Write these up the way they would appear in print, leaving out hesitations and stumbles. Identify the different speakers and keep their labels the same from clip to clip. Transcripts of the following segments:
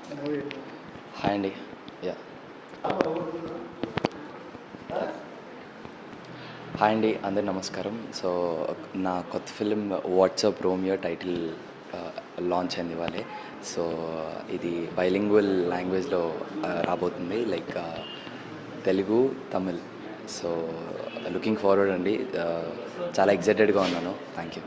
Speaker 1: Hi అండి. Yeah hi అండి, అందరు నమస్కారం. సో నా కొత్త film WhatsApp Romeo title launch అయింది ఇవాళే. సో ఇది బైలింగ్వల్ లాంగ్వేజ్లో రాబోతుంది, like Telugu, Tamil. So looking forward అండి. చాలా ఎక్సైటెడ్గా ఉన్నాను. Thank you.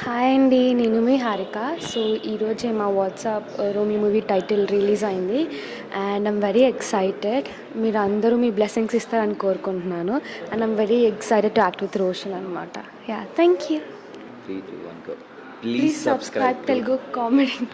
Speaker 2: హాయ్ అండి, నేను మీ హారిక. సో ఈరోజే మా WhatsApp Romy movie title release అయింది అండ్ ఐమ్ వెరీ ఎక్సైటెడ్. మీరు అందరూ మీ బ్లెస్సింగ్స్ ఇస్తారని కోరుకుంటున్నాను and I'm very excited to act with Roshan అనమాట. Yeah, thank you.
Speaker 1: 3, 2, 1 go.
Speaker 2: Please subscribe Telugu comedy.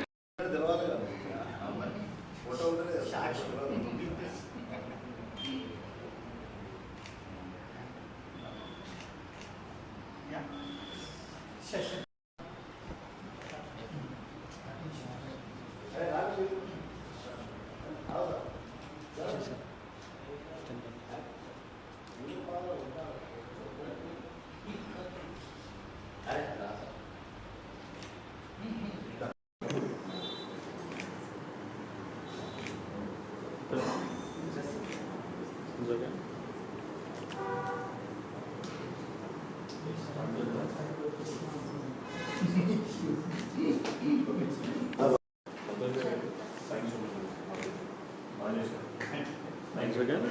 Speaker 3: One second.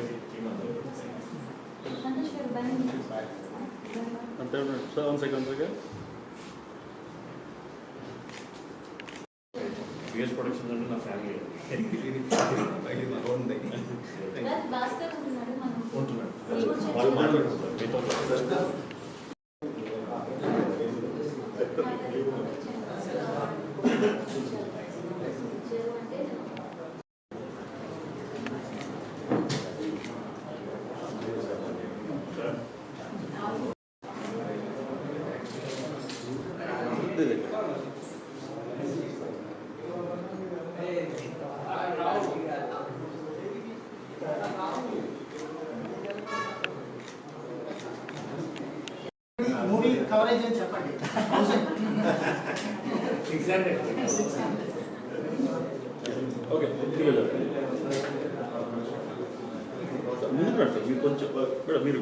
Speaker 3: VS Productions అంటే నా ఫ్యామిలీ. వాళ్ళు మాట్లాడుతున్నారు మీతో.
Speaker 4: మూవీ కవరేజ్ అని చెప్పండి.
Speaker 3: ఓకే, ముందుకు రండి. మీరు కొంచెం మీరు